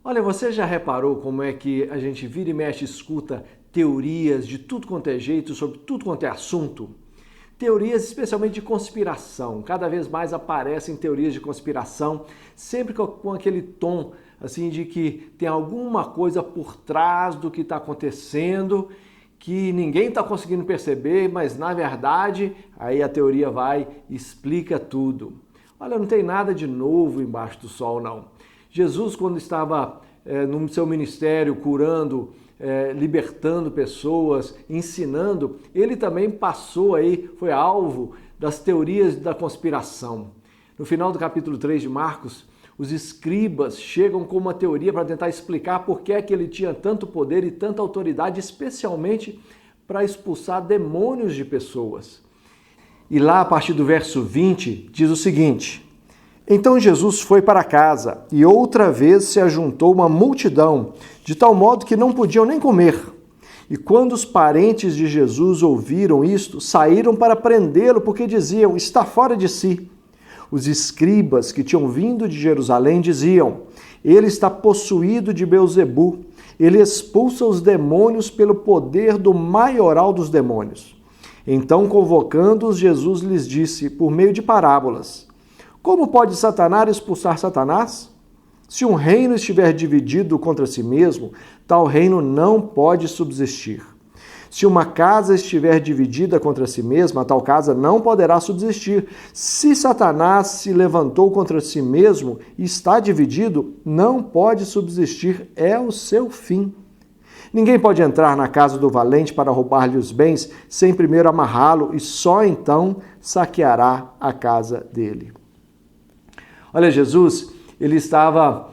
Olha, você já reparou como é que a gente vira e mexe escuta teorias de tudo quanto é jeito, sobre tudo quanto é assunto? Teorias especialmente de conspiração. Cada vez mais aparecem teorias de conspiração, sempre com aquele tom assim de que tem alguma coisa por trás do que está acontecendo, que ninguém está conseguindo perceber, mas na verdade aí a teoria vai e explica tudo. Olha, não tem nada de novo embaixo do sol, não. Jesus, quando estava no seu ministério curando, libertando pessoas, ensinando, ele também passou aí, foi alvo das teorias da conspiração. No final do capítulo 3 de Marcos, os escribas chegam com uma teoria para tentar explicar por que é que ele tinha tanto poder e tanta autoridade, especialmente para expulsar demônios de pessoas. E lá, a partir do verso 20, diz o seguinte: Então Jesus foi para casa e outra vez se ajuntou uma multidão, de tal modo que não podiam nem comer. E quando os parentes de Jesus ouviram isto, saíram para prendê-lo, porque diziam: está fora de si. Os escribas que tinham vindo de Jerusalém diziam: ele está possuído de Beelzebu, ele expulsa os demônios pelo poder do maioral dos demônios. Então, convocando-os, Jesus lhes disse, por meio de parábolas: Como pode Satanás expulsar Satanás? Se um reino estiver dividido contra si mesmo, tal reino não pode subsistir. Se uma casa estiver dividida contra si mesma, tal casa não poderá subsistir. Se Satanás se levantou contra si mesmo e está dividido, não pode subsistir, é o seu fim. Ninguém pode entrar na casa do valente para roubar-lhe os bens, sem primeiro amarrá-lo, e só então saqueará a casa dele. Olha, Jesus, ele estava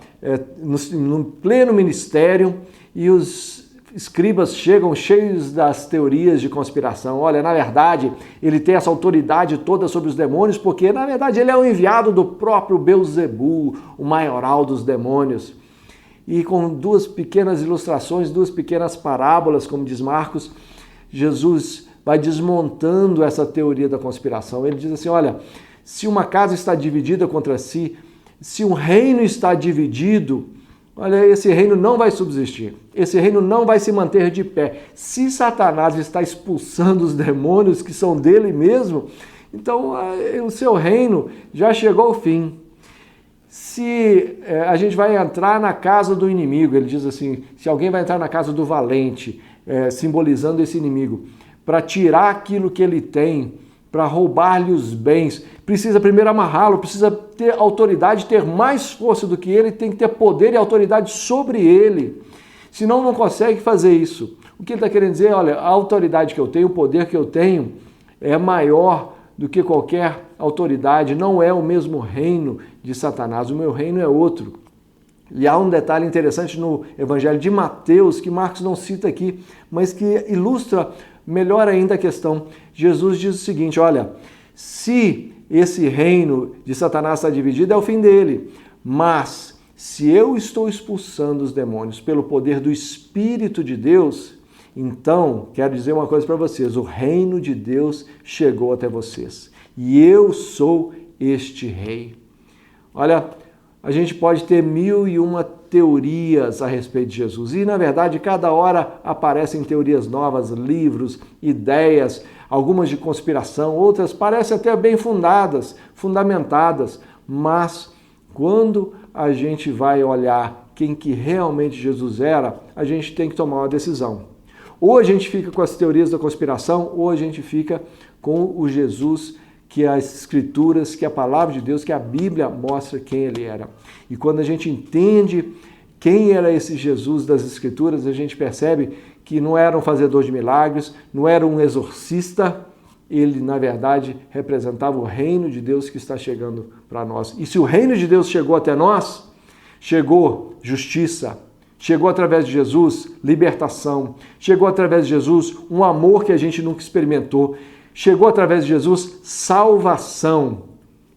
no pleno ministério e os escribas chegam cheios das teorias de conspiração. Olha, na verdade, ele tem essa autoridade toda sobre os demônios, porque, na verdade, ele é o enviado do próprio Beelzebu, o maioral dos demônios. E com duas pequenas ilustrações, duas pequenas parábolas, como diz Marcos, Jesus vai desmontando essa teoria da conspiração. Ele diz assim, olha, se uma casa está dividida contra si, se um reino está dividido, olha, esse reino não vai subsistir. Esse reino não vai se manter de pé. Se Satanás está expulsando os demônios que são dele mesmo, então o seu reino já chegou ao fim. Se a gente vai entrar na casa do inimigo, ele diz assim, se alguém vai entrar na casa do valente, simbolizando esse inimigo, para tirar aquilo que ele tem, para roubar-lhe os bens, precisa primeiro amarrá-lo, precisa ter autoridade, ter mais força do que ele, tem que ter poder e autoridade sobre ele. Senão não consegue fazer isso. O que ele está querendo dizer? Olha, a autoridade que eu tenho, o poder que eu tenho é maior do que qualquer autoridade, não é o mesmo reino de Satanás, o meu reino é outro. E há um detalhe interessante no Evangelho de Mateus, que Marcos não cita aqui, mas que ilustra melhor ainda a questão. Jesus diz o seguinte, olha, se esse reino de Satanás está dividido, é o fim dele, mas se eu estou expulsando os demônios pelo poder do Espírito de Deus, então, quero dizer uma coisa para vocês, o reino de Deus chegou até vocês e eu sou este rei. Olha, a gente pode ter 1001 teorias a respeito de Jesus e, na verdade, cada hora aparecem teorias novas, livros, ideias, algumas de conspiração, outras parecem até bem fundadas, fundamentadas, mas quando a gente vai olhar quem que realmente Jesus era, a gente tem que tomar uma decisão. Ou a gente fica com as teorias da conspiração, ou a gente fica com o Jesus que as Escrituras, que a Palavra de Deus, que a Bíblia mostra quem ele era. E quando a gente entende quem era esse Jesus das Escrituras, a gente percebe que não era um fazedor de milagres, não era um exorcista, ele, na verdade, representava o reino de Deus que está chegando para nós. E se o reino de Deus chegou até nós, chegou justiça, chegou através de Jesus libertação, chegou através de Jesus um amor que a gente nunca experimentou, chegou através de Jesus salvação.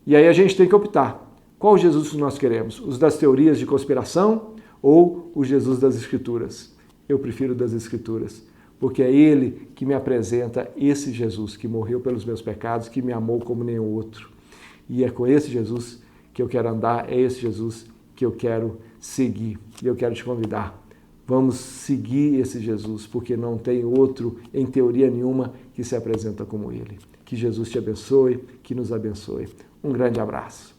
E aí a gente tem que optar. Qual Jesus nós queremos? Os das teorias de conspiração ou o Jesus das Escrituras? Eu prefiro das Escrituras, porque é ele que me apresenta esse Jesus que morreu pelos meus pecados, que me amou como nenhum outro. E é com esse Jesus que eu quero andar, é esse Jesus que eu quero seguir. E eu quero te convidar. Vamos seguir esse Jesus, porque não tem outro, em teoria nenhuma, que se apresenta como ele. Que Jesus te abençoe, que nos abençoe. Um grande abraço.